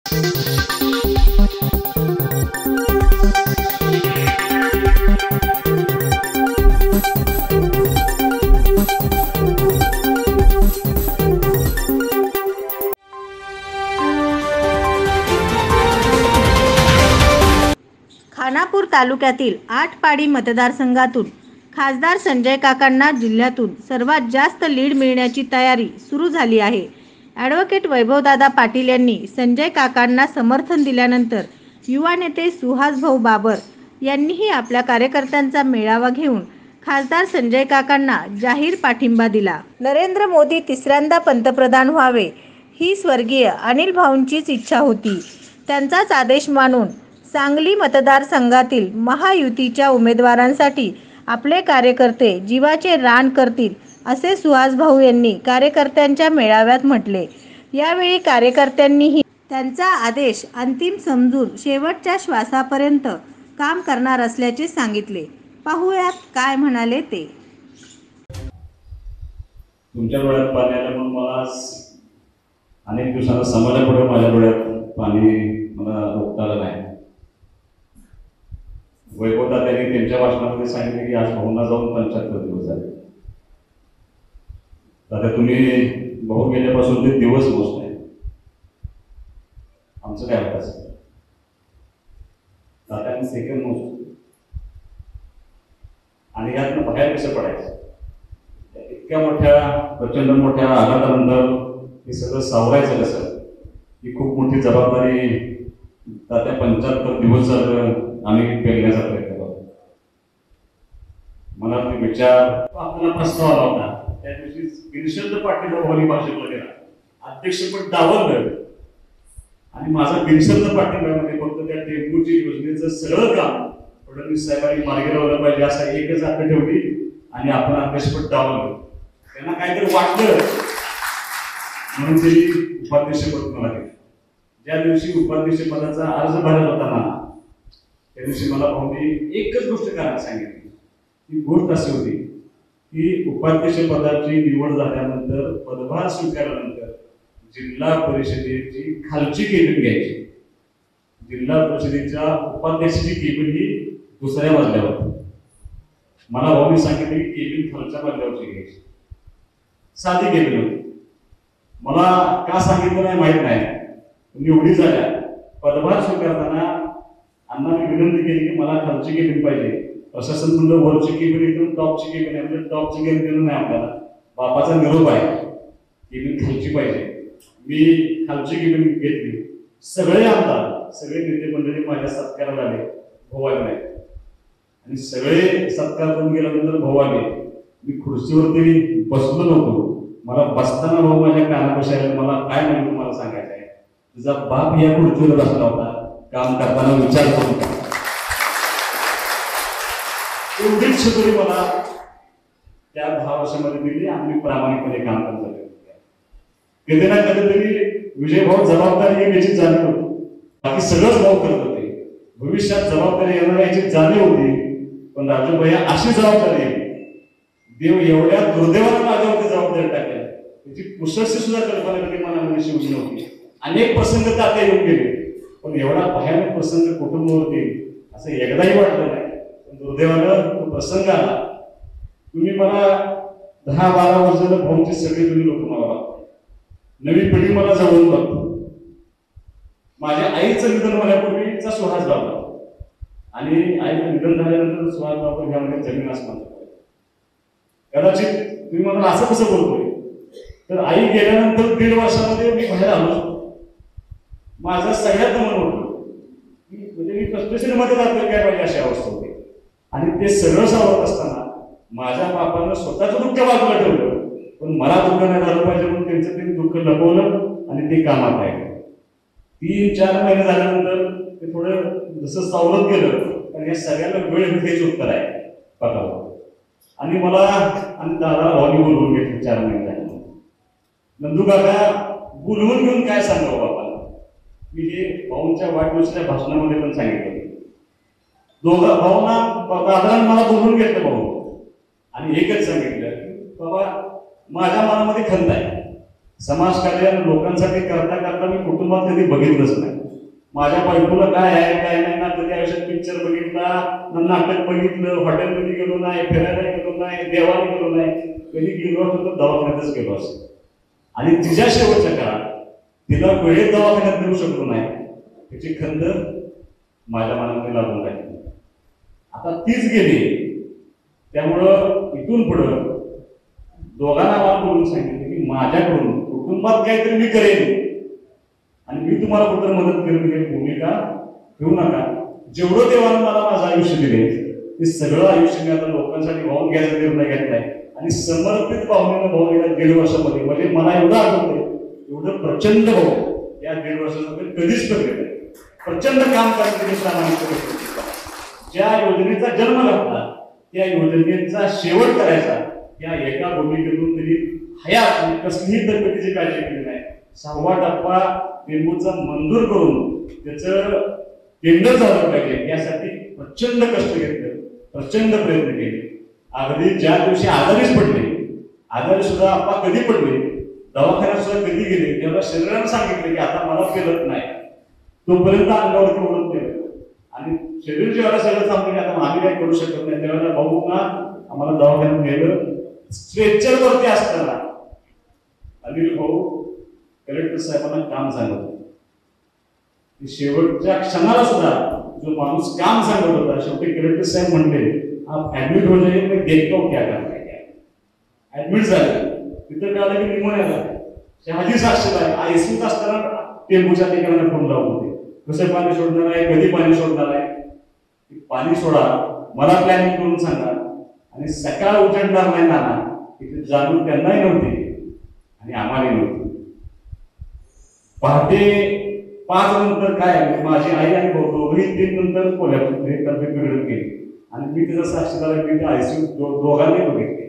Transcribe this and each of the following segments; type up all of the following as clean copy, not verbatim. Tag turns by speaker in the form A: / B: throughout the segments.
A: खानापूर तालुक्यातील आटपाडी मतदारसंघातून खासदार संजय काकांना जिल्ह्यातून सर्वात जास्त लीड मिळण्याची तयारी सुरू झाली आहे। ॲडव्होकेट वैभवदादा पाटील यांनी संजय काकांना समर्थन दिल्यानंतर युवा नेते सुहास भाऊ बाबर यांनीही आपल्या कार्यकर्त्यांचा मेळावा घेऊन खासदार संजय काकांना जाहीर पाठिंबा दिला। नरेंद्र मोदी तिसऱ्यांदा पंतप्रधान व्हावे ही स्वर्गीय अनिल भाऊंचीच इच्छा होती। त्यांचाच आदेश मानून सांगली मतदारसंघातील महायुतीच्या उमेदवारांसाठी आपले कार्यकर्ते जीवाचे रान करतील असे सुहास भाऊ यांनी कार्यकर्त्यांच्या मेळाव्यात म्हटले। यावेळी कार्यकर्त्यांनीही त्यांचा आदेश अंतिम समजून शेवटच्या श्वासापर्यंत काम करणार असल्याचे सांगितले। पाहूयात काय म्हणाले ते।
B: तुमच्या डोळ्यात पाणी आलं म्हणून मला अनेक दिवसांना समाजापुढे माझ्या डोळ्यात पाणी मला रोखता आलं नाही। वैभवदादांनी त्यांच्या भाषणामध्ये सांगितले की आज भाऊंना जाऊन 75 दिवस झाले। आता तुम्ही भाऊ गेल्यापासून ते दिवस मोजताय, आमचं काय होतं आता आम्ही सेकंड मोजतो आणि यातनं बाहेर कसं पडायचं। इतक्या मोठ्या प्रचंड मोठ्या आघातानंतर हे सगळं सावरायचं कसं, ही खूप मोठी जबाबदारी त्या 75 दिवस आम्ही पेलण्याचा प्रयत्न करतो। मला ते विचार आपल्याला प्रस्ताव आला होता त्या दिवशी बिनशर्त पाटील भाऊनी भाषण केला, अध्यक्षपद डावललं आणि माझा बिनशर्त पाठिंब्यामध्ये फक्त त्या टेंबूची योजनेचं सगळं काम फडणवीस साहेबांनी मार्गी लावलं पाहिजे असा एकच अट ठेवली आणि आपण अध्यक्षपद डावललं। त्यांना काहीतरी वाटलं म्हणून ते उपाध्यक्षपद मला दिलं। ज्या दिवशी उपाध्यक्षपदाचा अर्ज भरत होता ना त्या दिवशी मला भाऊंनी एकच गोष्ट करायला सांगितली। ती गोष्ट अशी होती की उपाध्यक्षपदाची निवड झाल्यानंतर पदभार स्वीकारल्यानंतर जिल्हा परिषदेची खालची केबिन घ्यायची। जिल्हा परिषदेच्या उपाध्यक्षाची केबिन ही दुसऱ्या मजल्यावर, मला भाऊंनी सांगितले की केबिन खालच्या मजल्यावरची घ्यायची, साधी केबिन होती। मला का सांगितलं नाही माहित नाही, निवडी झाल्या पदभार स्वीकारताना अण्णांनी विनंती केली की मला खालची केबिन पाहिजे। प्रशासन म्हणलं वरची केबिन एकदम टॉपची केबिन आहे, म्हणजे टॉपची केबिन दिलं नाही आपल्याला, बापाचा निरोप आहे, केबिन खालची पाहिजे। मी खालची केबिन घेतली। सगळे आमदार सगळे नेते मंडळी माझ्या सत्काराला आले, भाऊ आले नाही आणि सगळे सत्कार करून गेल्यानंतर भाऊ आले। मी खुर्चीवरती बसलो नव्हतो, मला बसताना भाऊ माझ्या कानापाशी आले, मला काय म्हणून मला सांगायचं आहे, तुझा बाप या खुर्चीवर बसला होता काम करताना विचार करून का। एवढीच शिकवली मला त्या 10 वर्षामध्ये दिली आणि मी प्रामाणिकपणे काम करत होते। कधी ना कधीतरी विजयभाऊ जबाबदारी याची जाणीव होती, बाकी सगळंच भाऊ करत होते। भविष्यात जबाबदारी येणार याची जाणीव होती, पण राजूभाई अशी जबाबदारी आहे देव एवढ्या दुर्दैवानं माझ्यावरती जबाबदारी टाकल्या त्याची पुसरशी सुद्धा कल्पना कधी मनामध्ये शिवली नव्हती। अनेक प्रसंग तात्या येऊन गेले, पण एवढा भयानक प्रसंग कुटुंबावरती असं एकदाही वाटलं नाही। दुर्दैवानं तो प्रसंग आला। तुम्ही मला 10-12 वर्ष भाऊची सगळी तुम्ही लोक मला बघता, नवी पिढी मला जवळून बघतो। माझ्या आईचं निधन होण्यापूर्वीचा सुहास बाबर आणि आईचं निधन झाल्यानंतर सुहास बाबर ह्यामध्ये जमीन आसमान कदाचित तुम्ही मला असं कसं बोलतोय, तर आई गेल्यानंतर 1.5 वर्षामध्ये मी बाहेर आलो। माझं सगळ्यात मन होतं म्हणजे मी कष्टशीलमध्ये जातोय काय पाहिजे अशी अवस्था होती आणि ते सगळं सावरत असताना माझ्या बापानं स्वतःचं दुःख बाजूला ठेवलं, पण मला दुःख नाही झालं पाहिजे म्हणून त्यांचं ते दुःख लपवलं आणि ते कामात आहे। 3-4 महिने झाल्यानंतर ते थोडं जसं सावरत गेलं, पण या सगळ्याला वेळ हेच उत्तर आहे पटावर। आणि मला आणि दादा भाऊनी बोलवून घेतलं 4 महिने झाल्यानंतर। नंदू काका बोलवून घेऊन काय सांगावं बाबाला, मी हे भाऊंच्या वाढदिवसाच्या भाषणामध्ये पण सांगितलं। दोघं भाऊंना दादांना मला बोलवून घेतलं भाऊ आणि एकच सांगितलं की बाबा माझ्या मनामध्ये खंत आहे, समाजकार्य लोकांसाठी करता करता मी कुटुंबात कधी बघितलंच नाही. माझ्या बायकोला काय आहे काय नाही ना, कधी आयुष्यात पिक्चर बघितला ना, नाटक बघितलं, हॉटेलमध्ये गेलो नाही, फिरायला गेलो नाही, देवाला गेलो नाही, कधी गेलो असतो तर दवाखान्यातच गेलो असतो. आणि तिच्या शेवटच्या काळात तिला वेळेत दवाखान्यात नेऊ शकलो नाही, त्याची खंत माझ्या मनामध्ये लागून राहिली. आता तीच गेली, त्यामुळं इथून पुढं दोघांना मला बोलून सांगितलं की माझ्याकडून कुटुंबात काहीतरी मी करेन आणि मी तुम्हाला कुठं मदत करेन ही भूमिका ठेवू नका. जेवढं देवानं मला माझं आयुष्य दिले ते सगळं आयुष्य मी आता लोकांसाठी वाहून घ्यायचा निर्णय घेतलाय. आणि समर्पित भावनेनं भाऊ गेल्या 1.5 वर्षामध्ये म्हणजे मला एवढं आठवतंय, एवढं प्रचंड भाऊ या 1.5 वर्षामध्ये कधीच करत नाही. प्रचंड काम करण्याची प्रामाणिक ज्या योजनेचा जन्म घातला त्या योजनेचा शेवट करायचा या एका भूमिकेतून तरी हयात कसलीही तब्येतीची काळजी केली नाही. 6वा टप्पा लिंबूचा मंजूर करून त्याचं टेंडर झालं पाहिजे यासाठी प्रचंड कष्ट घेतलं, प्रचंड प्रयत्न केले. अगदी ज्या दिवशी आजारीच पडले, आजारी सुद्धा आप्पा कधी पडले, दवाखान्यात सुद्धा कधी गेले, तेव्हा शरीरानं सांगितलं की आता मला फिरत नाही, तोपर्यंत अंगावरती ओढत गेलं. आणि शरीर जेव्हा सगळं सांगतो आता आम्ही काय करू शकत नाही, तेव्हा भाऊ ना आम्हाला दवाखान्यात नेलं. स्ट्रेचर वरती असताना अनिल भाऊ कलेक्टर साहेबांना काम सांगत होते. शेवटच्या क्षणाला सुद्धा जो माणूस काम सांगत होता, शेवटी कलेक्टर साहेब म्हणले आप ऍडमिट हो जाइए, मैं देखता हूं क्या करना है. ऍडमिट झाले, तिथं कळलं की निमोनिया झाला. शहाजी साक्षीदार आहे, आयसीयूत असताना टेंबूच्या ठिकाणी फोन लावून होते, कसं पाणी सोडणार आहे, कधी पाणी सोडणार आहे, पाणी सोडा, मला प्लॅनिंग करून सांगा. आणि सकाळ उजडणार नाही नाना, तिथे जाणून त्यांनाही नव्हती आणि आम्हालाही नव्हती. पहाटे 5 नंतर काय माझी आई आणि भाऊ दोघंही 3 नंतर कोल्हापूर तब्येत बिघडत गेली आणि मी त्याचा साक्षीदार मी आयसीयू दोघांनी बघितले.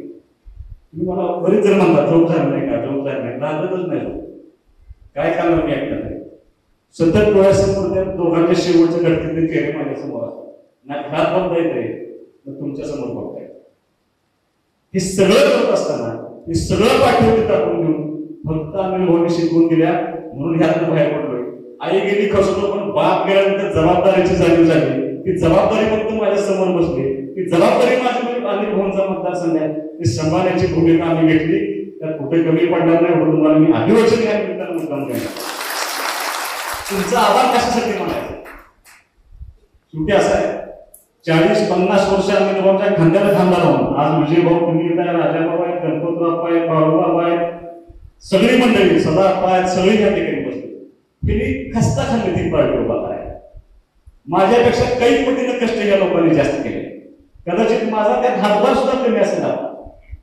B: तुम्ही मला बरेच जण म्हणतात झोप झाली नाही का, झोप झाली नाही, लागतच नाही. काय करणार मी ऐकलं नाही. सतत डोळ्यासमोर त्या दोघांच्या शेवटच्या घटनेचे चेहरे माझ्यासमोर असतात. ना घरात बघता येते ना तुमच्या समोर बघता येते. हे सगळं करत असताना हे सगळं पाठवते टाकून घेऊन फक्त आम्ही लोकांनी शिकवून दिल्या म्हणून ह्यातून बाहेर पडलोय. आई गेली खसतो पण बाप गेल्यानंतर जबाबदारीची जाणीव झाली. ती जबाबदारी फक्त माझ्या समोर बसली. ती जबाबदारी माझी अनिल भाऊंचा मतदारसंघ आहे, ती सांभाळण्याची भूमिका आम्ही घेतली. त्यात कुठे कमी पडणार नाही म्हणून तुम्हाला मी अभिवचन या निमित्तानं मुद्दाम केला. तुमचा आभार कशासाठी म्हणायचा. शेवटी असं आहे 40-50 वर्ष आम्ही भाऊच्या खांद्याला खांदा लावून आज विजय भाऊ, तुम्ही राजाभाऊ आहेत, गणपतराव आहेत, बाळूबाबा आहेत, सगळी मंडळी सदाप्पा आहेत, सगळी या ठिकाणी बसली. त्यांनी खस्ता खाल्ली ती पार्टी उभा करायला. माझ्यापेक्षा काही पटीने कष्ट या लोकांनी जास्त केले. कदाचित माझा त्यात हातभार सुद्धा कमी असेल.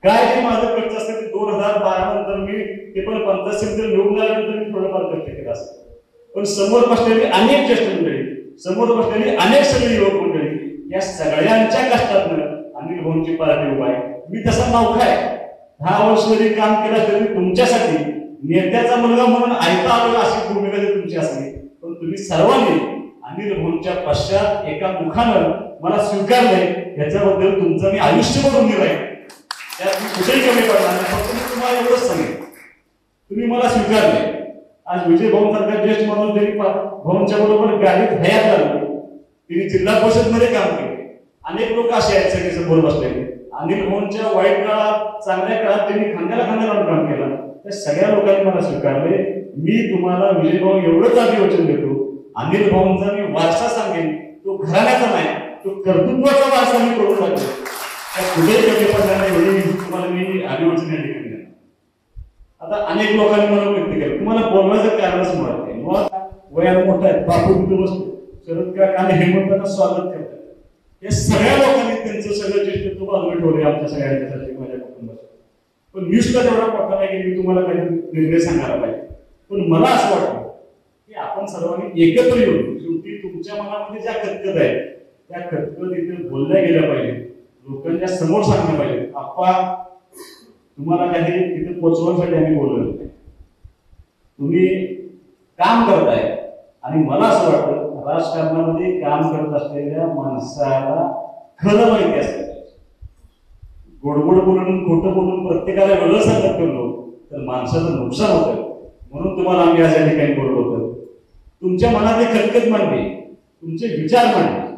B: काय जे माझं कष्ट असतं ते 2012 नंतर मी ते पण 50 सेंटर निवडून आल्यानंतर मी थोडंफार कष्ट केलं असतं. पण समोर बसलेली अनेक ज्येष्ठ मंडळी, समोर बसलेली अनेक सगळी युवक मंडळी, या सगळ्यांच्या कष्टातनं अनिल भाऊंची पार्टी उभा आहे. मी तसा नौखा आहे. 10 वर्ष जरी काम केलं तरी तुमच्यासाठी नेत्याचा मुलगा म्हणून ऐकता आलेला अशी भूमिका जरी तुमची असली, पण तुम्ही सर्वांनी अनिल भाऊंच्या पश्चात एका मुखानं मला स्वीकारले, याच्याबद्दल तुमचं मी आयुष्यभर ऋणी राहील. त्यात मी कुठेही कमी पडणार नाही. फक्त मी तुम्हाला एवढंच सांगेन, तुम्ही मला स्वीकारले. आज विजय भाऊंसारखा ज्येष्ठ माणूस जरी भाऊंच्या बरोबर गाडीत हयात लागले, तिने जिल्हा परिषद मध्ये काम केले. अनेक लोक असे आहेत सगळे समोर बसलेले. अनिल भाऊंच्या वाईट काळात चांगल्या काळात त्यांनी खांद्याला खांदा लावून काम केलं. त्या सगळ्या लोकांनी मला स्वीकारले. मी तुम्हाला विजय भाऊ एवढंच अभिवचन देतो, अनिल भाऊंचा मी वारसा सांगेन, तो घराण्याचा नाही, तो कर्तृत्वाचा वारसा मी करू लागलो. त्या कुठेही कमी पडणार नाही एवढी तुम्हाला मी अभिवचन या ठिकाणी. आता अनेक लोकांनी मला व्यक्त केलं, तुम्हाला बोलवायचं कारणच मुळात आहे. वयाला मोठा आहे, बापू तिथे बसतो, शरद काका आणि हेमंतांना स्वागत करतात. या सगळ्या लोकांनी त्यांचं सगळं ज्येष्ठत्व बाजूला ठेवले आमच्या सगळ्यांच्यासाठी, माझ्या कुटुंबासाठी. पण मी सुद्धा तेवढा मोठा नाही की मी तुम्हाला काही निर्णय सांगायला पाहिजे. पण मला असं वाटतं की आपण सर्वांनी एकत्र येऊन शेवटी तुमच्या मनामध्ये ज्या खतखत आहेत त्या खतखत इथे बोलल्या गेल्या पाहिजे, लोकांच्या समोर सांगल्या पाहिजे. आप्पा तुम्हाला काही तिथे पोचवण्यासाठी आम्ही बोललो, तुम्ही काम करताय. आणि मला असं वाटतं राजकारणामध्ये काम करत असलेल्या माणसाला खरं माहिती असतं. गोडगोड बोलून खोटं बोलून प्रत्येकाला वेगळं सांगत गेलो तर माणसाचं नुकसान होतं. म्हणून तुम्हाला आम्ही आज या ठिकाणी बोललो होतो. तुमच्या मनात एक खतखत मांडली, तुमचे विचार मांडले,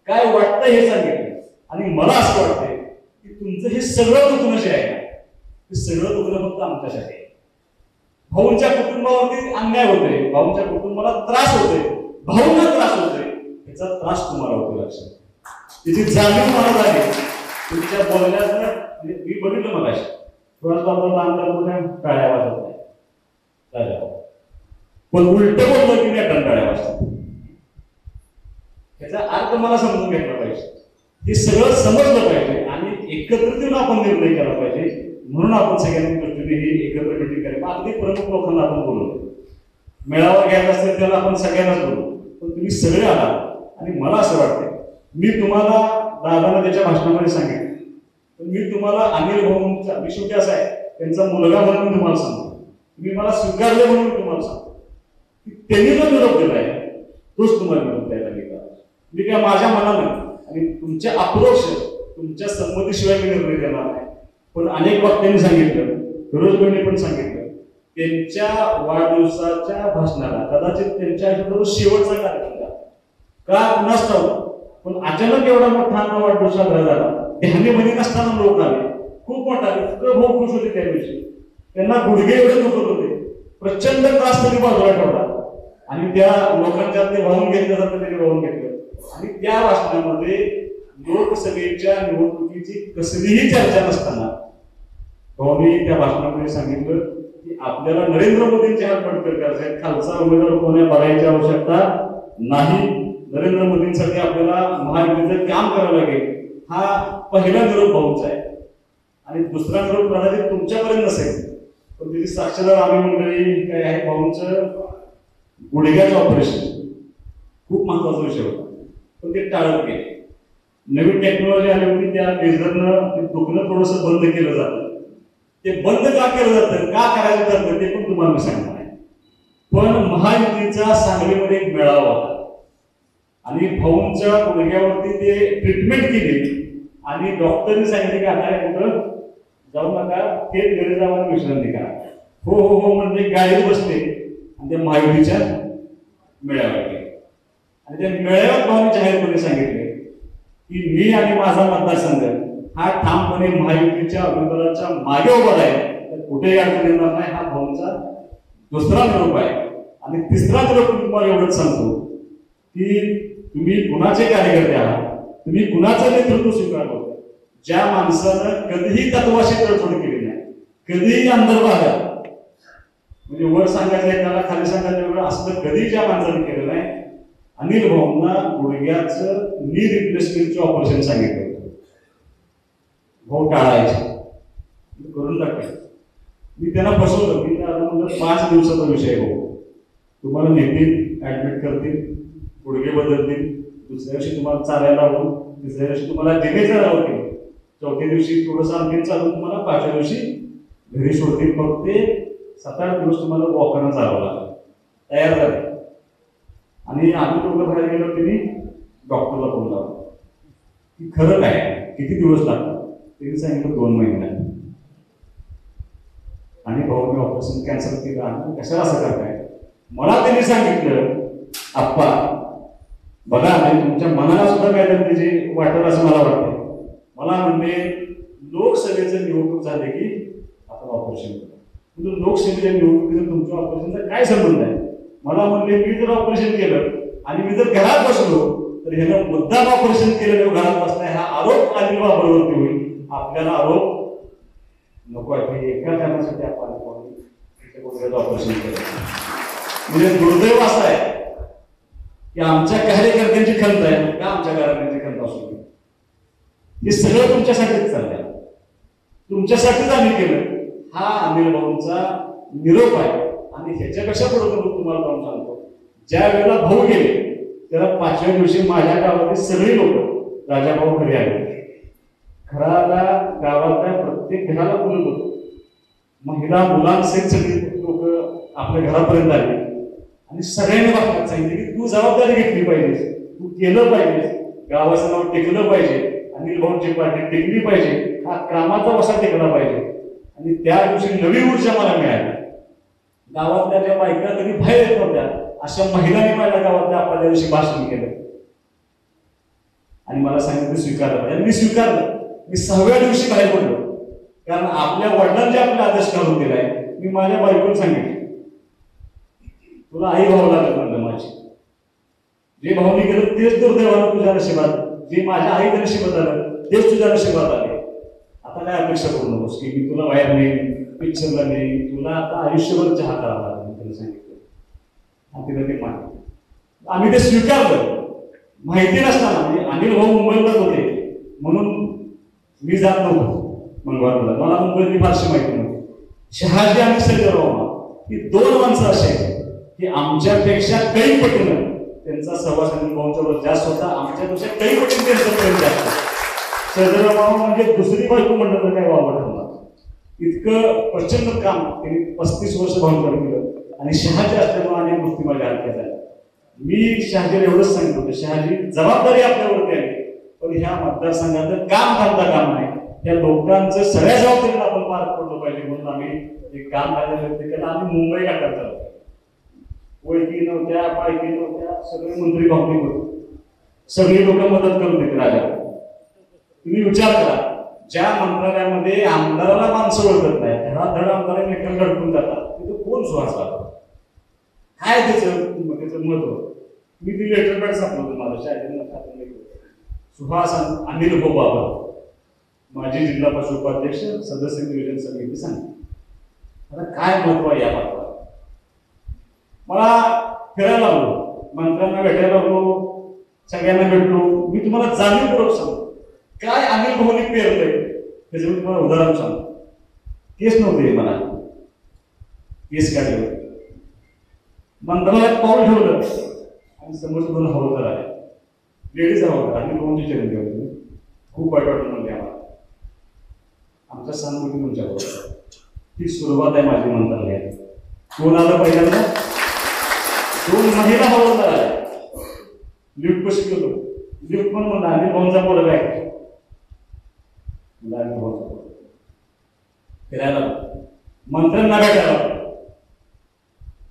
B: काय वाटतं हे सांगितलं. आणि मला असं वाटतंय की तुमचं हे सगळं दुखणं जे आहे ते सगळं दुखणं फक्त आमच्यासाठी आहे. भाऊंच्या कुटुंबावरती अन्याय होतोय, भाऊंच्या कुटुंबाला त्रास होतोय, भाऊंना त्रास होतोय, याचा त्रास तुम्हाला होतो. लक्षात त्याची जाणीव मला झाली तुमच्या बोलण्यात. मी बघितलं मग थोडा टाळ्या वाजत नाही, पण उलट बोललं की नाही टाळ्या वाजतात. याचा अर्थ मला समजून घेतला पाहिजे, हे सगळं समजलं पाहिजे आणि एकत्रित येऊन आपण निर्णय केला पाहिजे. म्हणून आपण सगळ्यांनी दृष्टीने ही एकत्र मीटिंग करावी. अगदी प्रमुख लोकांना आपण बोलवलं, मेळावा घ्यायचा असेल त्याला आपण सगळ्यांनाच बोलू, पण तुम्ही सगळे आला. आणि मला असं वाटतं, मी तुम्हाला दादाला त्याच्या भाषणामध्ये सांगितलं, पण मी तुम्हाला अनिल भाऊंचा शेवटी असा आहे त्यांचा मुलगा म्हणून तुम्हाला सांगतो, मी मला स्वीकारले म्हणून तुम्हाला सांगतो की त्यांनी जो निरोप दिलाय तोच तुम्हाला निरोप द्यायला निघाला. मी काय माझ्या मनानं आणि तुमच्या अप्रोच तुमच्या संमतीशिवाय मी निर्णय देणार नाही. पण अनेक वक्त्यांनी सांगितलं, फिरोजभाईंनी पण सांगितलं, त्यांच्या वाढदिवसाच्या भाषणाला कदाचित त्यांच्या शेवटचा कार्यक्रम का कुणास ठाऊक, पण अचानक एवढा मोठा वाढदिवस साजरा झाला. ध्यानीमध्ये नसताना लोक आले, खूप मोठा इतकं भाऊ खुश होते त्या दिवशी. त्यांना गुडघे एवढे दुखत होते, प्रचंड त्रास त्यांनी बाजूला ठेवला आणि त्या लोकांच्या ते वाहून घेतल्यासारखं त्यांनी वाहून घेतलं. आणि त्या भाषणामध्ये लोकसभेच्या निवडणुकीची कसलीही चर्चा नसताना भाऊंनी त्या भाषणामध्ये सांगितलं की आपल्याला नरेंद्र मोदींचे हात बळकट करायचे आहेत, खालचा उमेदवार कोणी बघायची आवश्यकता नाही. नरेंद्र मोदींसाठी आपल्याला महायुतीचं काम करावं लागेल. हा पहिला निरोप भाऊंचा आहे. आणि दुसरा निरोप कदाचित तुमच्यापर्यंत नसेल, पण त्याची साक्षीदार आम्ही मंडळी काय आहे. भाऊंचं गुडघ्याचं ऑपरेशन खूप महत्वाचा विषय होता, पण ते टाळत गेले. नवीन टेक्नॉलॉजी आली होती, त्या लेझरनं ते दुखणं थोडंसं बंद केलं जातं. ते बंद का केलं जातं, का करायचं जातं ते पण तुम्हाला मी सांगणार आहे. पण महायुतीचा सांगलीमध्ये एक मेळावा होता आणि भाऊंच्या गुडघ्यावरती ते ट्रीटमेंट केली आणि डॉक्टरने सांगितले की आता कुठं जाऊ नका, थेट घरी जाऊन विश्रांती करा. हो हो हो म्हणजे गाडीत बसले आणि त्या महायुतीच्या मेळाव्यात गेले. आणि त्या मेळाव्यात भाऊंनी जाहीरपणे सांगितले की मी आणि माझा मतदारसंघ हा ठामपणे महायुतीच्या उमेदवाराच्या मागे उभा आहे, तर कुठेही अडचण येणार नाही. हा भाऊंचा दुसरा निरोप आहे. आणि तिसरा निरोप तुम्हाला एवढंच सांगतो की तुम्ही कुणाचे कार्यकर्ते आहात, तुम्ही कुणाचं नेतृत्व स्वीकारलं. ज्या माणसानं कधीही तत्वाशी तडजोड केली नाही, कधीही अंतर्भागात म्हणजे वर सांगायचं एकाला खाली सांगायचं वेगळं असं कधी ज्या माणसाने केलं नाही. अनिल भाऊंना गुडघ्याचं नी रिप्लेसमेंटचे ऑपरेशन सांगितलं होतं. भाऊ टाळायचे करून टाकायचं. मी त्यांना फसवलं, मी म्हणलं 5 दिवसाचा विषय भाऊ, तुम्हाला नेतील, ऍडमिट करतील, गुडघे बदलतील, दुसऱ्या दिवशी तुम्हाला चालायला लावून, तिसऱ्या दिवशी तुम्हाला जिनेचा लावतील, चौथ्या दिवशी थोडंसं आणखी चालून तुम्हाला 5व्या दिवशी घरी सोडतील. मग ते 7-8 दिवस तुम्हाला वॉकरनं चालवं लागलं. तयार झाले आणि आम्ही दोघं बाहेर गेलो, त्यांनी डॉक्टरला फोन लावला की खरं काय किती दिवस लागतात. त्यांनी सांगितलं 2 महिने लागले. आणि भाऊ मी ऑपरेशन कॅन्सल केलं आणि कशाला असं करताय. मला त्यांनी सांगितलं आप्पा बघा म्हणजे तुमच्या मनाला सुद्धा काहीतरी त्याची वाटत असं मला वाटतं. मला म्हणणे लोकसभेचं निवडणूक झाले की आपण ऑपरेशन करू. म्हणजे लोकसभेच्या निवडणुकीचं तुमच्या ऑपरेशनचा काय संबंध आहे. मला म्हणले मी जर ऑपरेशन केलं आणि मी जर घरात बसलो तर ह्यानं मुद्दाम ऑपरेशन केलं घरात बसलाय हा आरोप अनिल बाबांवरती होईल. आपल्याला आरोप नको आहे. एका कारणासाठी आपण ऑपरेशन केलं. म्हणजे दुर्दैव असं आहे की आमच्या कार्यकर्त्यांची खंत आहे का आमच्या कार्यकर्त्यांची खंत असू नये. हे सगळं तुमच्यासाठीच चाललंय, तुमच्यासाठीच आम्ही केलं. हा अनिल भाऊंचा निरोप आहे. आणि ह्याच्यापेक्षा पुढे तुम्हाला जाऊन सांगतो, ज्या वेळेला भाऊ गेले त्याला 5व्या दिवशी माझ्या गावातील सगळी लोक राजाभाऊ घरी आले. घराला गावातल्या प्रत्येक घराला बोलत होतो. महिला मुलांसहित सगळी लोक आपल्या घरापर्यंत आले आणि सगळ्यांनी वाटत सांगितले की तू जबाबदारी घेतली पाहिजे, तू केलं पाहिजे, गावाचं नाव टेकलं पाहिजे, अनिल भाऊंची पार्टी टेकली पाहिजे, हा कामाचा वसा टेकला पाहिजे. आणि त्या दिवशी नवी ऊर्जा मला मिळाली. गावातल्या ज्या बायका कधी बाहेर येत नव्हत्या अशा महिलांनी माझ्या गावातल्या आपल्या त्या दिवशी भाषण केलं आणि मला सांगितलं स्वीकारलं पाहिजे. मी स्वीकारलं. मी 6व्या दिवशी बाहेर पडलो, कारण आपल्या वडिलांनी आपला आदेश घालून दिलाय. मी माझ्या बायकोला सांगितलं, तुला आई भाऊ लागत म्हणलं माझी. जे भाऊनी केलं तेच दुर्दैवानं तुझ्या नशिबात, जे माझ्या आईच्या नशिबात आलं तेच तुझ्या नशिबात आले. आता काय अपेक्षा करू नकोस की मी तुला बाहेर नेईन, पिक्चरला नेईन, तुला आता आयुष्यभर चहा करावा लागेल. मी तुला सांगितलं आणि तिला ते मान आम्ही ते स्वीकारलं. माहिती नसताना म्हणजे अनिल भाऊ मुंबईलाच होते म्हणून मी जात नव्हतो मंगळवारला. मला मुंबईतली फारशी माहिती नव्हती. शहाजी आणि संजयराव ही 2 माणसं असे की आमच्यापेक्षा काही पटीनं त्यांचा सहवास अनिल भाऊंच्यावर जास्त होता. आमच्यापेक्षा काही पटीनं त्यांचं प्रेम जास्त. संजयराव म्हणजे दुसरी बायको म्हणलं तर काय वावड होणार. इतकं प्रचंड काम त्यांनी 35 वर्ष भाऊंकडे केलं आणि शहाजी असल्यामुळे अनेक गोष्टी माझ्या हलक्या झाल्या. मी शहाजीला एवढंच सांगितलं होतं, शहाजी जबाबदारी आपल्यावरती आली, पण ह्या मतदारसंघाचं काम थांबता काम नाही. त्या लोकांचं सगळ्या जबाबदारीला आपण पार पडलं पाहिजे म्हणून आम्ही एक काम करायला केलं. आम्ही मुंबई गाठत झालो. ओळखी नव्हत्या, पाळखी नव्हत्या, सगळे मंत्री भावनिक होते, सगळी लोक मदत करून देते राजा. तुम्ही विचार करा, ज्या मंत्रालयामध्ये आमदाराला माणसं ओळखत नाही, धडाधड आमदारांनी एकत्र धडकून जातात, तिथं कोण सुहास लागतो? काय त्याचं महत्व? मी ती लेटर पॅड सापडलं माझं शाळेत. सुहास अनिल भाऊ बाबर, माजी जिल्हा परिषद उपाध्यक्ष, सदस्य नियोजन समिती सांगते. आता काय महत्व आहे या बाबतीत? मला फिरायला लागलो, मंत्र्यांना भेटायला लागलो, सगळ्यांना भेटलो. मी तुम्हाला जाणीवपूर्वक सांगतो काय अनिल भाऊनी पेरलंय त्याचं मी तुम्हाला उदाहरण सांगतो. केस नव्हते मला, केस काढले, मंत्रालयात पाऊल ठेवलं आणि समोरचे 2 हवालदार आले, लेडीज हवालदार. अनिल भाऊंची चरण ठेवली. खूप वाईट वाटून म्हणले आम्हाला, आमच्या सहानुभूती तुमच्याबरोबर. ही सुरुवात आहे माझी मंत्रालयात. कोण आलं पहिल्यांदा? 2 महिला हवालदार आल्या. लिफ्ट कशी गेलो, लिफ्ट पण म्हणला अनिल भाऊंचा पोरगा आहे. फिरायला मंत्र्यांना भेटायला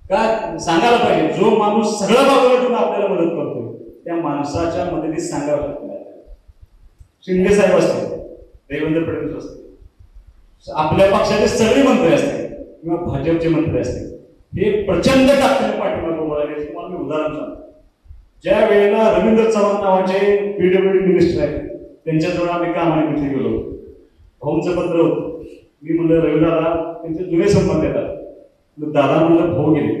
B: काय सांगायला पाहिजे. जो माणूस सगळं बाजूला ठेवून आपल्याला मदत करतो त्या माणसाच्या मदतीत सांगावं लागतं. शिंदे साहेब असतील, देवेंद्र फडणवीस असतील, आपल्या पक्षाचे सगळे मंत्री असतील किंवा भाजपचे मंत्री असतील, हे प्रचंड ताकदीने पाठिंबा उभा राहिले. तुम्हाला मी उदाहरण सांगतो. ज्या वेळेला रवींद्र चव्हाण नावाचे पीडब्ल्यूडी मिनिस्टर आहेत, त्यांच्याजवळ आम्ही कामानिमित्त गेलो. भाऊंचं पत्र होतं. मी म्हणलं रविदादा, त्यांचे जुने संबंध येतात. दादा म्हणलं भाऊ गेले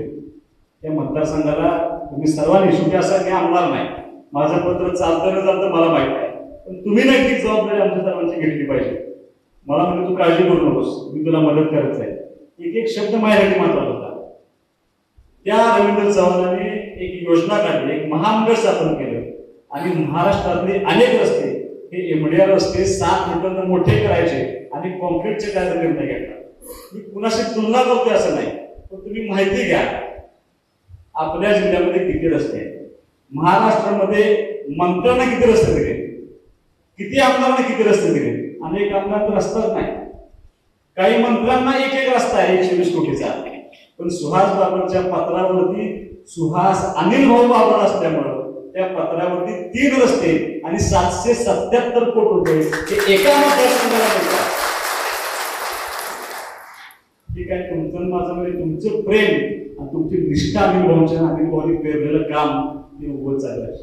B: त्या मतदारसंघाला, तुम्ही सर्वांनी, शेवटी असं मी आमदार नाही, माझं पत्र चालतं न चालतं मला माहित आहे, पण तुम्ही नैतिक जबाबदारी आमच्या सर्वांची घेतली पाहिजे. मला म्हणजे तू काळजी करू नकोस, मी तुला मदत करत आहे. एक एक शब्द माझ्यासाठी महत्वाचा होता. त्या रवींद्र चव्हाणांनी एक योजना काढली, एक महामंडळ स्थापन केलं आणि महाराष्ट्रातले अनेक रस्ते हे एमडीआ रस्ते 7 मीटरनं मोठे करायचे आणि कॉन्क्रीटचे काय निर्णय घेतला. मी कुणाशी तुलना करतोय असं नाही, पण तुम्ही माहिती घ्या आपल्या जिल्ह्यामध्ये किती रस्ते आहेत, महाराष्ट्रामध्ये मंत्र्यांना किती रस्ते दिले, किती आमदारांना किती रस्ते दिले. अनेक आमदारांना रस्ताच नाही. काही मंत्र्यांना एक एक रस्ता आहे 120 कोटीचा, पण सुहास बाबरच्या पत्रावरती सुहास अनिल भाऊ बाबर असल्यामुळं त्या पत्रावरती 3 रस्ते आणि 777 कोटी रुपये हे एका मतदारसंघाला मिळतात. ठीक आहे, तुमचं माझं म्हणजे तुमचं प्रेम आणि तुमची निष्ठा अनिल भाऊंनी पेरलेलं काम हे उभं चाललं.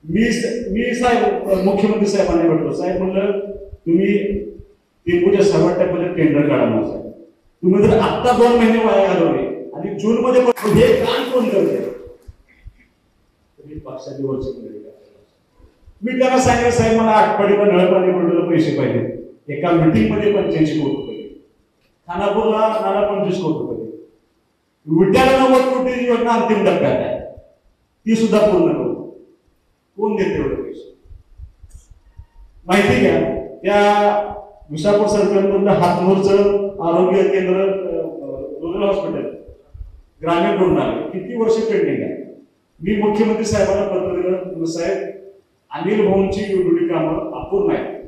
B: मी साहेब मुख्यमंत्री साहेबांनी भेटलो. साहेब म्हणलं तुम्ही टेंबूच्या 6व्या टप्प्याचं टेंडर काढा म्हणून. साहेब तुम्ही जर आत्ता 2 महिने वाया घालवले आणि जून मध्ये हे काम कोण करते? पक्षाची वर्ष मी त्यांना सांगितलं साहेब मला आटपाडीला नळपाणी बोर्डाला पैसे पाहिजे. एका मिटिंग मध्ये 85 कोटी रुपये, खानापूरला 25 कोटी रुपये, विट्याला 90 कोटी योजना अंतिम टप्प्यात आहे, ती सुद्धा पूर्ण करू. कोण देते एवढे पैसे? माहिती घ्या. त्या विशापूर सर्कलमधलं हातनूरचं आरोग्य केंद्र, रुरल हॉस्पिटल ग्रामीण रुग्णालय किती वर्ष पेंडिंग आहे. मी मुख्यमंत्री साहेबांना पत्र दिलं, साहेब अनिल भाऊंची एवढी कामं अपूर्ण आहेत,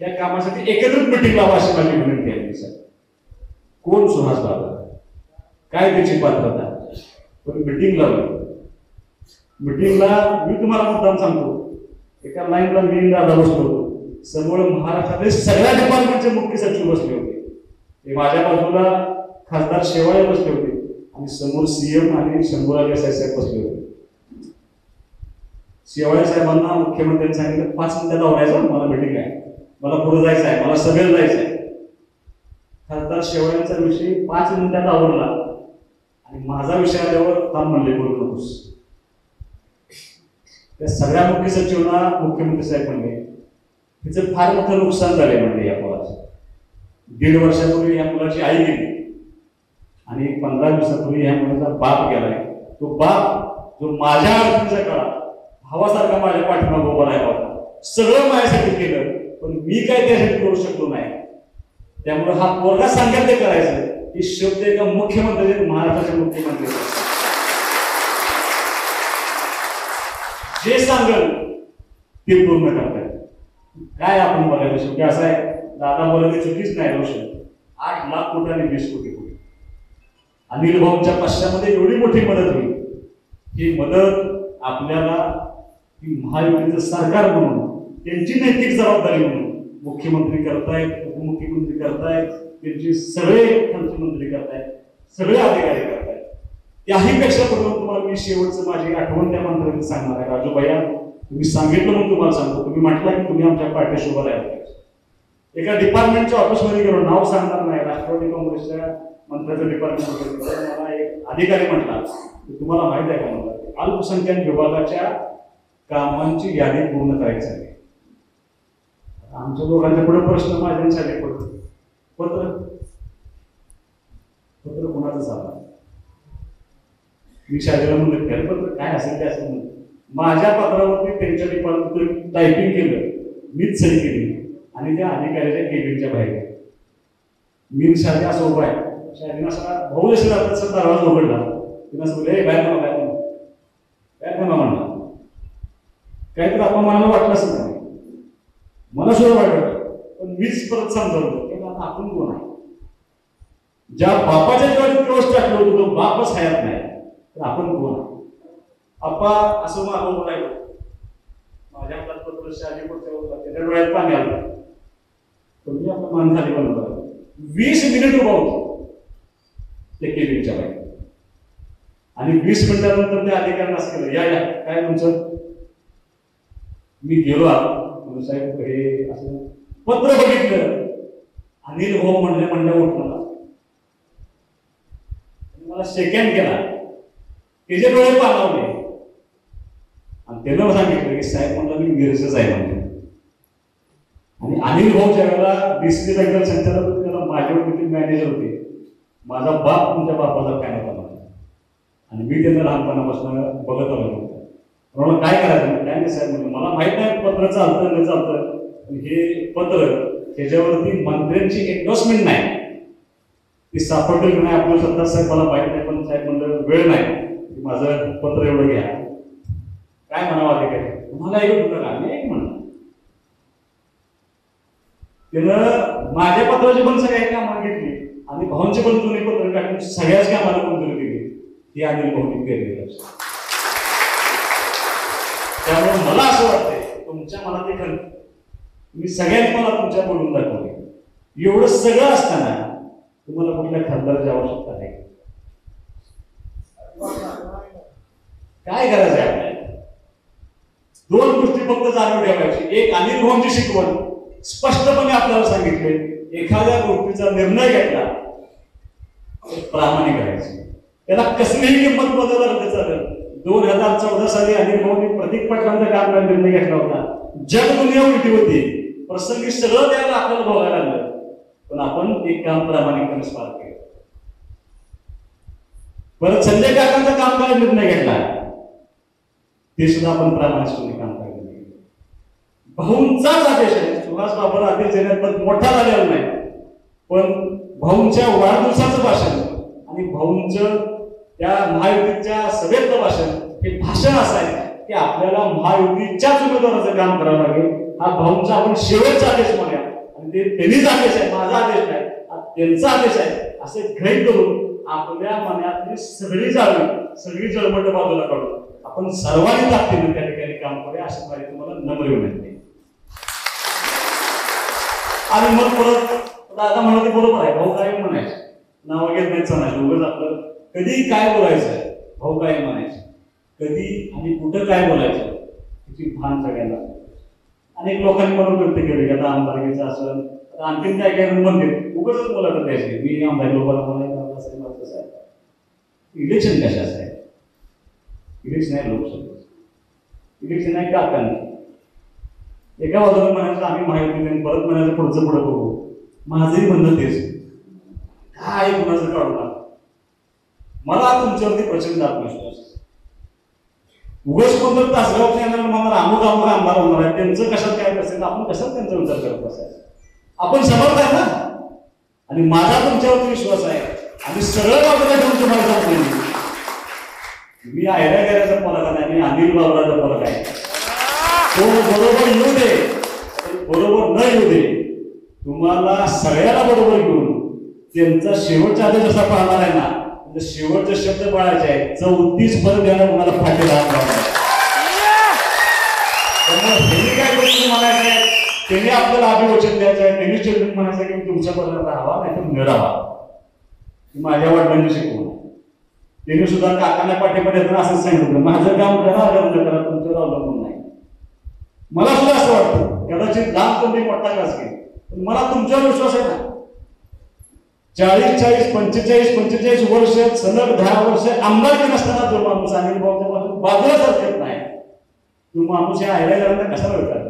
B: या कामासाठी एकत्रित मिटिंग लावा अशी माझी विनंती आहे. साहेब कोण सुहास बाबर? काय त्याची पात्रता. पण मिटिंगला मी तुम्हाला मुद्दाम सांगतो, एका लाईनला मी दादा बसलो होतो, समोर महाराष्ट्रातील सगळ्या डिपार्टमेंटचे मुख्य सचिव बसले होते, ते माझ्या बाजूला खासदार शेवाळे बसले होते आणि समोर सीएम आणि शंभूराज देसाई साहेब बसले होते. शेवाळे साहेबांना मुख्यमंत्र्यांनी सांगितलं 5 मिनिटात आवरायचं, मला मीटिंग आहे, मला पुढे जायचं आहे, मला सभेला जायचं आहे. खासदार शेवाळ्यांचा विषय 5 मिनिटात आवरला आणि माझा विषय आल्यावर थांब म्हणले, बोलू नकोस. त्या सगळ्या मुख्य सचिवांना मुख्यमंत्री साहेब म्हणले तिचं फार मोठं नुकसान झाले म्हणजे या मुलाचं. 1.5 वर्षापूर्वी या मुलाची आई गेली आणि 15 दिवसापूर्वी या मुलाचा बाप गेलाय. तो बाप जो माझ्या अडचणीच्या काळात भावासारखा माझ्या पाठीमागे उभा राहिला होता, सगळं माझ्यासाठी केलं, पण मी काय त्यासाठी करू शकलो नाही. त्यामुळे हा पोरगा सांगेल ते करायचं, ही शब्द एका मुख्यमंत्री, महाराष्ट्राचे मुख्यमंत्री जे सांगेल ते पूर्ण करतायत. काय आपण बघायचं शेवटी असं आहे, दादा बोलायची चुकीच नाही. रोशन 8 लाख कोटी आणि 20 कोटी कोटी अनिल भाऊंच्या पश्चामध्ये एवढी मोठी मदत होईल. ही मदत आपल्याला महायुतीचं सरकार म्हणून, त्यांची नैतिक जबाबदारी म्हणून मुख्यमंत्री करतायत, उपमुख्यमंत्री करतायत, त्यांचे सगळे मंत्री करतायत, सगळे अधिकारी करतायत. त्याही पेक्षा पडून तुम्हाला मी शेवटचं माझी आठवण त्या मंत्र्यांनी सांगणार आहे. राजूभैया, तुम्ही सांगितलं म्हणून तुम्हाला सांगतो, तुम्ही म्हटलं की तुम्ही आमच्या पार्टीशी उभा राहिला. एका डिपार्टमेंटच्या ऑफिसमध्ये गेलो, नाव सांगणार नाही, राष्ट्रवादी काँग्रेसच्या मंत्र्याचं डिपार्टमेंट, मला एक अधिकारी म्हटला तुम्हाला माहित आहे का, म्हणला अल्पसंख्याक विभागाच्या कामांची यादी पूर्ण करायची आहे. आमच्या लोकांच्या पुढे प्रश्न माझ्यांसाठी पडतो, पत्र कोणाचं चाललं. मी शाळेला म्हणलं त्याला पत्र काय असेल ते असं म्हणलं. माझ्या पत्रावरती त्यांच्या डिपार्टमेंट टायपिंग केलं, मीच सही केली आणि त्या अधिकाऱ्याच्या केबिनच्या बाहेर मी शाळेत असं उभा आहे. शाळेने असा भाऊ जसे राहतात सर दरवाजा उघडला, तिनं असं बोलले बाहेर थांबा म्हणला. काहीतरी आपण मनाला वाटलं असं नाही, मला सुद्धा वाटलं, पण मीच परत समजावलं की आता आपण कोण आहे. ज्या बापाच्या जेव्हा क्रॉस टाकलं होतं तो बापच हयात नाही, तर आपण कोण आहे. आप्पा असं मागं उभं राहिलो, माझ्या हातात पत्र शाली पडते, त्याच्या डोळ्यात पाणी आलं, पण मी आपलं मान खाली बनवलं. 20 मिनिट उभा होतो ते केबिनच्या बाहेर आणि 20 मिनिटानंतर त्या अधिकाऱ्यांना असं केलं, या काय तुमचं. मी गेलो साहेब हे असं पत्र बघितलं, अनिल भाऊ म्हणल्या उठला, मला सेकंड केला, त्याचे डोळे पाणावले आणि त्यानं सांगितलं की साहेब म्हणलं मी गिरसच आहे म्हणजे. आणि अनिल भाऊ ज्या वेळेला डिस्ट्रिक्ट बँकेला संचालक होते, त्याला माझ्यावर मॅनेजर होते, माझा बाप तुमच्या बापाचा काय नव्हता आणि मी त्यांना लहानपणापासून बघत आलो. म्हणून काय करायचं काय नाही साहेब म्हणलं, मला माहित नाही पत्र चालतं न चालतं, हे पत्र त्याच्यावरती मंत्र्यांची एन्डोर्समेंट नाही, ती सापडलेली नाही. आपलं सत्ता साहेब मला माहित नाही, पण साहेब म्हणलं वेळ नाही, माझं पत्र एवढं घ्या. काय म्हणावं अधिकारी, मला एक होतं का मी एक म्हणलं. त्यानं माझ्या पत्राची पण सगळ्या कामाला घेतली आणि भाऊंची पण जुनी पत्र काढून सगळ्याच कामाला मंजुरी दिली. ही अनिल भाऊनी केलेली. त्यामुळे मला असं वाटतंय तुमच्या मनात एक मी सगळ्यांनी मला तुमच्या बोलून दाखवले. एवढं सगळं असताना तुम्हाला कुठल्या खासदाराची आवश्यकता नाही. काय करायचं आहे आपल्याला, 2 गोष्टी फक्त जाणून ठेवायची. एक, अनिल भाऊंची शिकवण स्पष्टपणे आपल्याला सांगितले, एखाद्या गोष्टीचा निर्णय घेतला प्रामाणिक करायची, त्याला कसलीही किंमत बदलला तर चालेल. 2014 साली अनिल भाऊंनी प्रतीक पाटलांचा काम करायला निर्णय घेतला होता. जग दुनिया उलटी होती, प्रसंगी सगळं द्यायला आपल्याला भोगायला लागलं, पण आपण एक काम प्रामाणिकपणे पार केलं. परत संजय काकांचा काम करायला निर्णय घेतला, ते सुद्धा आपण प्रामाणिकपणे काम करायला नाही. भाऊंचाच आदेश आहे, सुहास बाबाला आदेश देण्यात पण मोठा झालेला नाही, पण भाऊंच्या वाढदिवसाचं भाषण आणि भाऊंचं त्या महायुतीच्या सभेतलं भाषण, हे भाषण असं आहे की आपल्याला महायुतीच्याच उमेदवाराचं काम करावं लागेल. हा भाऊंचा आपण शेवटचा आदेश म्हणूया आणि ते त्यांनीच आदेश आहे, माझा आदेश नाही, त्यांचा आदेश आहे असं गृहीत करून आपल्या मनातली सगळी जळमट बाजूला काढून आपण सर्वांनी ताकदीने त्या ठिकाणी काम करूया अशी माझी तुम्हाला नम्र विनंती. आणि मग परत दादा म्हणाले बरोबर आहे, भाऊ काय म्हणायचं, नाव घेत नाही चालायचं, उगाच आपलं कधी काय बोलायचं, भाऊ काय म्हणायचं, कधी आणि कुठं काय बोलायचं याची भान सगळ्यांना. अनेक लोकांनी म्हणून व्यक्त केले की आता आमदारकीचं असं आणखीन काय काय म्हणते उगाच मुलाखत द्यायची, मी आमदार लोकांना असं आहे. इलेक्शन कशाचं आहे? इलेक्शन आहे लोकसभेचं, इलेक्शन आहे काकांनी. एका बाजूला म्हणायचं आम्ही माहिती परत म्हणायचं पुढचं पुढं बघू. माझंही म्हणणं तेच, काय कुणाचं काढू नका. मला तुमच्यावरती प्रचंड आत्मविश्वास. उगाच कोणतं तासगाव मला अमुक आमदार होणार आहे, त्यांचं कशात काय असेल आपण कशात त्यांचा विचार करत बसायचा. आपण समर्थ आहे ना, आणि माझा तुमच्यावरती विश्वास आहे. आणि सरळ बाजूला ठेवून तुम्हाला सांगतो मी आयऱ्या गेल्याचा फरक आहे आणि अनिल बाबराचा फरक आहे. तो बरोबर येऊ दे, बरोबर न येऊ दे, तुम्हाला सगळ्याला बरोबर घेऊन त्यांचा शेवटचा आदेश असा पाळणार आहे ना, शेवटचे शब्द पाळायचे आहेत, 34 परत द्यायला तुम्हाला फाटे राहत नाही. त्यामुळे त्यांनी काय गोष्टी म्हणायचं आहे, त्यांनी आपल्याला अभिवचन द्यायचं आहे, त्यांनी स्टेटमेंट म्हणायचं की तुमच्यापर्यंत राहावा नाही तर न राहावा. माझ्या वडिलांनी शिकवलं, त्यांनी सुद्धा काकांना पाठिंबा देताना असंच सांगितलं, माझं काम करा करा तुमच्यावर अवलंबून नाही. मला सुद्धा असं वाटतं कदाचित लांब तुम्ही मोठा क्लास घेईल, पण मला तुमच्यावर विश्वास आहे ना. 45 वर्ष सलग 10 वर्ष आमदारकी नसताना जो माणूस अनिल भाऊच्या बाजूला सरकत नाही, तो माणूस या आयऱ्याला कशाला विचारतो?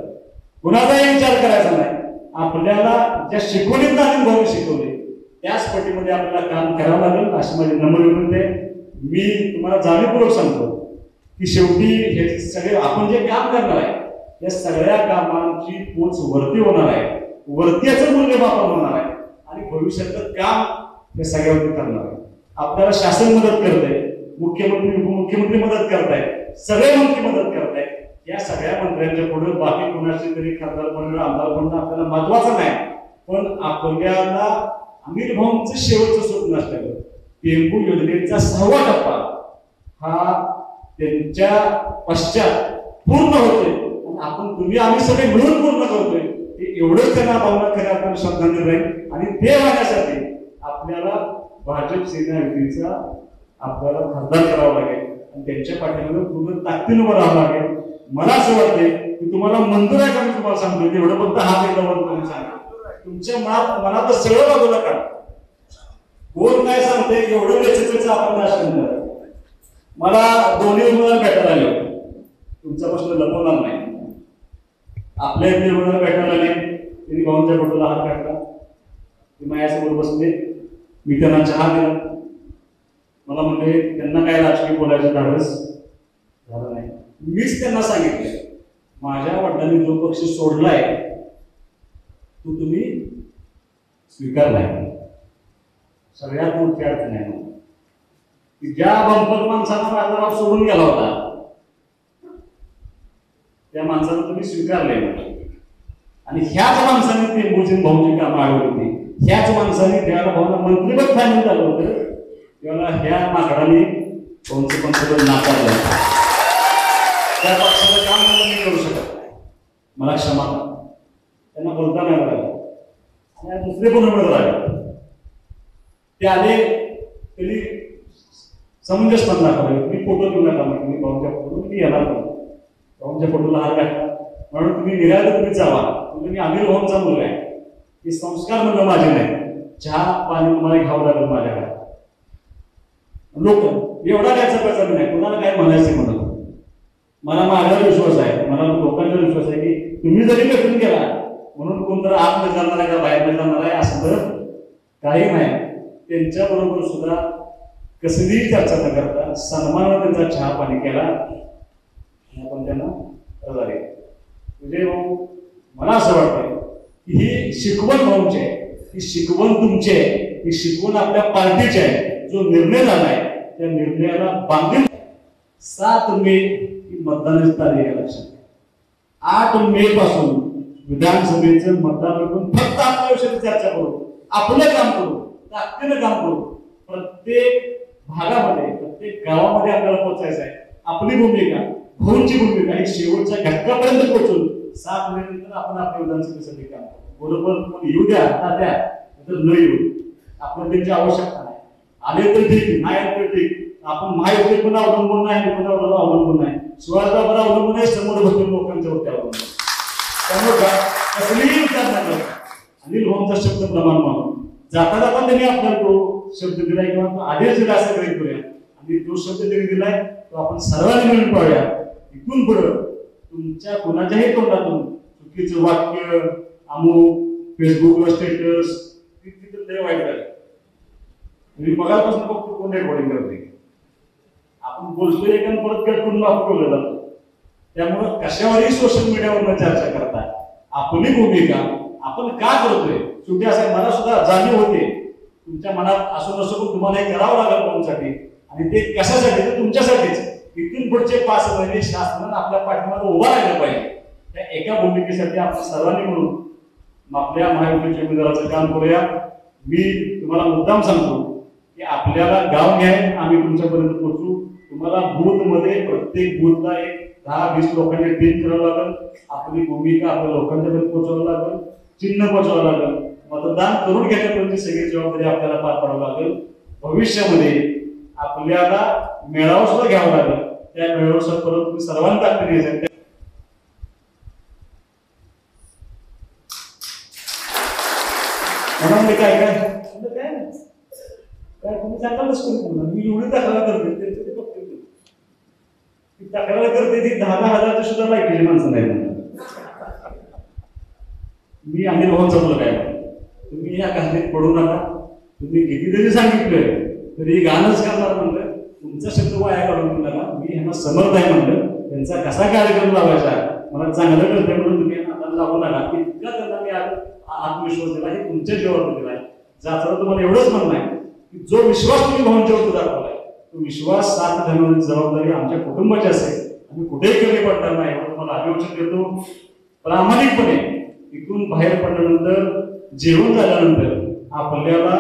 B: कुणाचाही विचार करायचा नाही. आपल्याला ज्या शिकवणीत अनिल भाऊ शिकवले त्याच पटीमध्ये आपल्याला काम करावं लागेल अशी माझी नम्र विनंती आहे. मी तुम्हाला जाणीवपूर्वक सांगतो की शेवटी हे सगळे आपण जे काम करणार आहे या सगळ्या कामांची पोच वरती होणार आहे, वरतीचं मूल्यमापन होणार आहे आणि भविष्यातलं काम हे सगळ्यांनी करणार आहे. आपल्याला शासन मदत करतंय, मुख्यमंत्री उपमुख्यमंत्री मदत करतायत, सगळे मंत्री मदत करतायत. या सगळ्या मंत्र्यांच्या पुढे बाकी कोणाचे तरी खासदार म्हणणं आमदार म्हणणं आपल्याला महत्वाचं नाही, पण आपल्याला अनिल भाऊंचं शेवटचं स्वप्न असतं टेंबू योजनेचा 6वा टप्पा हा त्यांच्या पश्चात पूर्ण होतोय आणि आपण तुम्ही आम्ही सगळे मिळून पूर्ण करतोय. एवढंच त्यांना भावना खऱ्या अर्थाने श्रद्धांजली राहील आणि ते होण्यासाठी आपल्याला भाजप सेना युतीचा आपल्याला खासदार करावं लागेल आणि त्यांच्या पाठीमागे पूर्ण ताकदीने उभं राहावं लागेल. मला असं वाटतंय की तुम्हाला मंजूर आहे का मी तुम्हाला सांगतो तेवढं फक्त हात एकदा वर करून सांगा. तुमच्या मनात सगळं बाजूला काढ, कोण काय सांगते एवढं वेचेचं आपण नाश करणार. मला दोन्ही उमेदवार भेटायला आले होते, तुमचा प्रश्न लपवणार नाही. आपल्या इथे उमेदवार भेटायला आले, त्यांनी भाऊंच्या फोटोला हात काढला, ते माझ्यासमोर बसले, मी त्यांना चहा दिला. मला म्हणले त्यांना काय राजकीय बोलायचं धाडस झालं नाही. मीच त्यांना सांगितलं माझ्या वडिलांनी जो पक्ष सोडलाय तो तुम्ही स्वीकारलाय. सगळ्यात मोठी अडचण आहे की ज्या बंपर माणसानं बाजारात सोडून गेला होता त्या माणसाला तुम्ही स्वीकारले आणि ह्याच माणसाने ते मोजीन भाऊची कामं आडवली होती. ह्याच माणसाने त्याला भाऊला मंत्रिपद फायनल झालं होतं त्याला ह्या माकडाने भाऊचं पंतप्रधान नाकारलं. त्या पक्षाचं काम मी करू शकत नाही, मला क्षमा करा. त्यांना बोलता नाही लागला. दुसरे पण उमेदवार आले, ते आले त्यांनी समंजसपण दाखवलं. मी फोटो घेऊन नका म्हणजे मी भाऊच्या फोटो मी येणार नाही. भाऊच्या फोटोला हात घातला म्हणून तुम्ही निघाले तुम्ही जावा, तुम्ही अनिल भाऊंचा मुलगा आहे. हे संस्कार म्हणलं माझे नाही. चहा पाणी तुम्हाला घ्यावं लागेल माझ्या घरात. लोक एवढा काय चपाचा नाही, कोणाला काय म्हणायचं म्हणत. मला माझ्यावर विश्वास आहे, मला लोकांचा विश्वास आहे की तुम्ही जरी भेटून गेला म्हणून कोणतरी आत जाणार आहे का बाहेर जाणार आहे असं तर काही नाही. त्यांच्या बरोबर सुद्धा कसलीही चर्चा न करता सन्मानाने त्यांचा चहा पाणी केला आणि आपण त्यांना रजा दिली. म्हणजे भाऊ मला असं वाटतं की ही शिकवण भाऊची आहे, ही शिकवण तुमची आहे, ही शिकवण आपल्या पार्टीची आहे. जो निर्णय झालाय त्या निर्णयाला बांधून 7 मे ही मतदानाची तारीख आहे लक्षात. 8 मे पासून विधानसभेचं मतदान करून फक्त आपल्या विषयी चर्चा करू, आपलं काम करू, ताकदीनं काम करू. प्रत्येक भागामध्ये प्रत्येक गावामध्ये आपल्याला पोहोचायचं आहे. आपली भूमिका, भाऊंची भूमिका ही शेवटच्या घटकापर्यंत पोहोचून 7 महिन्यानंतर आपण आपल्या विधानसभेसाठी काम करू. बरोबर कोण येऊ द्या तात्या, तर न येऊ, आपण त्यांची आवश्यकता नाही. आले तर ठीक, नाही आले तर ठीक. आपण महायुती पण अवलंबून नाही, कोणावर अवलंबून नाही, सुवादावर अवलंबून आहे, समोर बसून लोकांच्यावरती अवलंबून. त्यामुळे कसलीही विचार नाही. अनिल भाऊंचा शब्द प्रमाण मानून जाता जाता त्यांनी आपल्याला तो शब्द दिलाय किंवा तो आदेश दिला असं गृहीत करूया. आणि तो शब्द त्यांनी दिलाय तो आपण सर्वांनी मिळून पाहूया. इथून पुढं तुमच्या कोणाच्याही तोंडातून चुकीचं वाक्य, अमुक फेसबुकवर स्टेटस, तिथं लय वाईट झालं. तुम्ही बघापासून फक्त कोण रेकॉर्डिंग करते, आपण बोलतोय एका परत कट करून वापरलं जातो. त्यामुळं कशावरही सोशल मीडियावर चर्चा करता आपली भूमिका आपण का करतोय शेवटी असं मला सुद्धा जाणीव होते. तुमच्या मनात असं नसो पण तुम्हाला हे करावं लागेल कोणासाठी, आणि ते कशासाठी तर तुमच्यासाठीच. इथून पुढचे 5 महिने शासनानं आपल्या पाठीमागे उभा राहिलं पाहिजे. त्या एका भूमिकेसाठी आपण सर्वांनी मिळून आपल्या महायुतीच्या उमेदवाराचं काम करूया. मी तुम्हाला मुद्दाम सांगतो की आपल्याला गाव घ्याय, आम्ही तुमच्यापर्यंत पोहोचू. तुम्हाला बूथ मध्ये प्रत्येक बूथला एक 10-20 लोकांनी टीम करावं लागेल. आपली भूमिका आपल्या लोकांच्यापर्यंत पोहोचवावं लागेल, चिन्ह पोहोचवावं लागेल, मतदान करून घेण्यापर्यंत सगळी जबाबदारी आपल्याला पार पाडावं लागेल. भविष्यामध्ये आपल्याला मेळावा सुद्धा घ्यावा लागेल. त्या मेळाव्यासाठी परत तुम्ही सर्वांनी ताकद घ्यायचं. काय काय काय तुम्ही सांगालच कोणी मी एवढी तक्रार करते, तक्रार करते ती 10,000 सुद्धा लायकीची माणसं नाही म्हणतात. मी अनिल भाऊंचा मुलगा आहे. तुम्ही या गाण्यात पडू नका. तुम्ही कितीतरी सांगितलं तरी गाणंच करणार म्हणलं. तुमचा शब्द वाया काढून नका. मी ह्यांना समर्थ आहे म्हणलं. त्यांचा कसा कार्यक्रम लावायचा मला चांगलं कळतंय म्हणून तुम्ही हाताला लागू नका. इतका त्यांना मी आत्मविश्वास दिला हे तुमच्या जीवावर दिलाय. जाता तुम्हाला एवढंच म्हणणं आहे की जो विश्वास तुम्ही भाऊंच्यावरती दाखवलाय तो विश्वास साथ धरण्याची जबाबदारी आमच्या कुटुंबाची असेल. आम्ही कुठेही कमी पडणार नाही एवढं तुम्हाला अभिवचन देतो. प्रामाणिकपणे इथून बाहेर पडल्यानंतर, जेवण झाल्यानंतर आपल्याला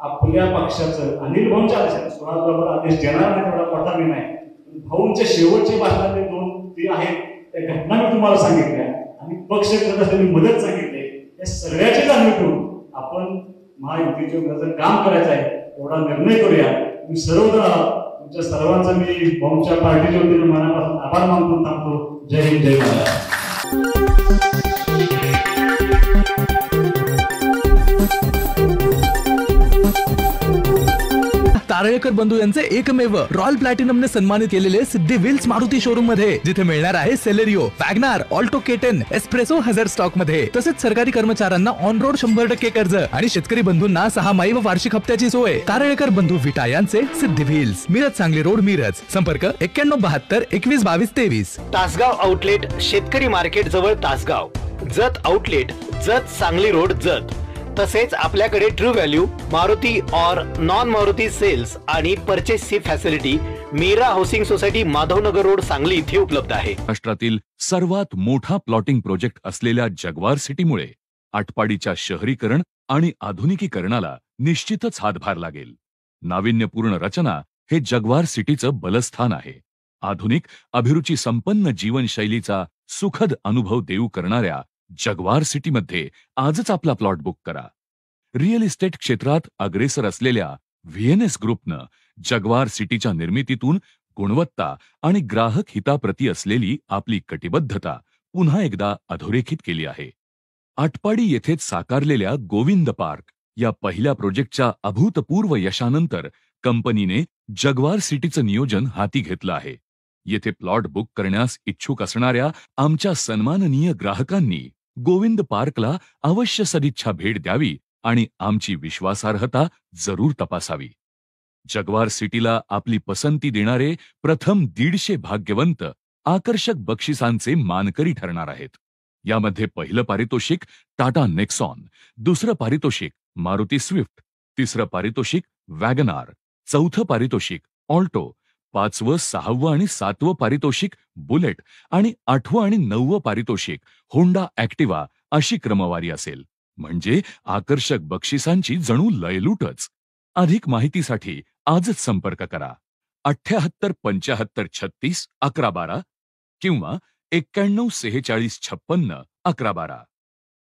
B: आपल्या पक्षाचं अनिल भाऊंच्या आदेशाने स्वतःबरोबर आदेश देणार नाही तेवढा मोठा मी नाही. भाऊंच्या शेवटचे भाषणातले 2 ते आहेत त्या घटना मी तुम्हाला सांगितल्या आणि पक्ष करत असलेली मदत सांगितली. या सगळ्याची जाणीव ठेवून आपण महायुतीच्या विरोधात काम करायचं आहे एवढा निर्णय करूया. मी सर्वजण तुमच्या सर्वांचा मी भाऊंच्या पार्टीच्या वतीने मनापासून आभार मानून थांबतो. जय हिंद, जय महाराष्ट्र.
C: तारळेकर बंधू यांचे एकमेव रॉयल प्लॅटिनमने सन्मानित केलेले सिद्धी व्हील्स मारुती शोरूम मध्ये, जिथे मिळणार आहे Celerio, WagonR, Alto K10, Espresso हजर स्टॉक मध्ये. तसेच सरकारी कर्मचाऱ्यांना ऑन रोड 100% कर्ज आणि शेतकरी बंधूंना 6 व वार्षिक हप्त्याची सोय. तारळेकर बंधू विटा यांचे सिद्धी व्हील्स, मिरज सांगली रोड, मिरज. संपर्क 9172 21 22 23.
D: तासगाव आउटलेट, शेतकरी मार्केट जवळ तासगाव. Jat outlet, Jat Sangli road, Jat. तसेच आपल्याकडे ट्रू व्हॅल्यू, मारुती और नॉन मारुती सेल्स आणि परचेसची facility Meera housing society, Madhavnagar road, Sangli इथे उपलब्ध आहे.
E: राष्ट्रातील सर्वात मोठा प्लॉटिंग प्रोजेक्ट असलेल्या जगवार सिटीमुळे आटपाडीच्या शहरीकरण आणि आधुनिकीकरणाला निश्चितच हातभार लागेल. नाविन्यपूर्ण रचना हे जगवार सिटीचं बलस्थान आहे. आधुनिक, अभिरुची संपन्न जीवनशैलीचा सुखद अनुभव देऊ करणाऱ्या जगवार सिटीमध्ये आजच आपला प्लॉट बुक करा. रिअल इस्टेट क्षेत्रात अग्रेसर असलेल्या VNS ग्रुपनं जगवार सिटीच्या निर्मितीतून गुणवत्ता आणि ग्राहक हिताप्रती असलेली आपली कटिबद्धता पुन्हा एकदा अधोरेखित केली आहे. आटपाडी येथेच साकारलेल्या गोविंद पार्क या पहिल्या प्रोजेक्टच्या अभूतपूर्व यशानंतर कंपनीने जगवार सिटीचं नियोजन हाती घेतलं आहे. येथे प्लॉट बुक करण्यास इच्छुक असणाऱ्या आमच्या सन्माननीय ग्राहकांनी गोविंद पार्कला अवश्य सदिच्छा भेट द्यावी आणि आमची विश्वासार्हता जरूर तपासावी. जगवार सिटीला आपली पसंती देणारे प्रथम 150 भाग्यवंत आकर्षक बक्षिसांचे मानकरी ठरणार आहेत. यामध्ये पहिलं पारितोषिक टाटा नेक्सॉन, दुसरं पारितोषिक मारुती स्विफ्ट, तिसरं पारितोषिक वॅगनार, चौथं पारितोषिक ऑल्टो, 5वं, 6वं आणि 7वं पारितोषिक बुलेट आणि 8वं आणि 9वं पारितोषिक होंडा ऍक्टिवा अशी क्रमवारी असेल. म्हणजे आकर्षक बक्षिसांची जणू लयलूटच. अधिक माहितीसाठी आजच संपर्क करा 78 75 36 11 12 किंवा 91 46 56 11 12.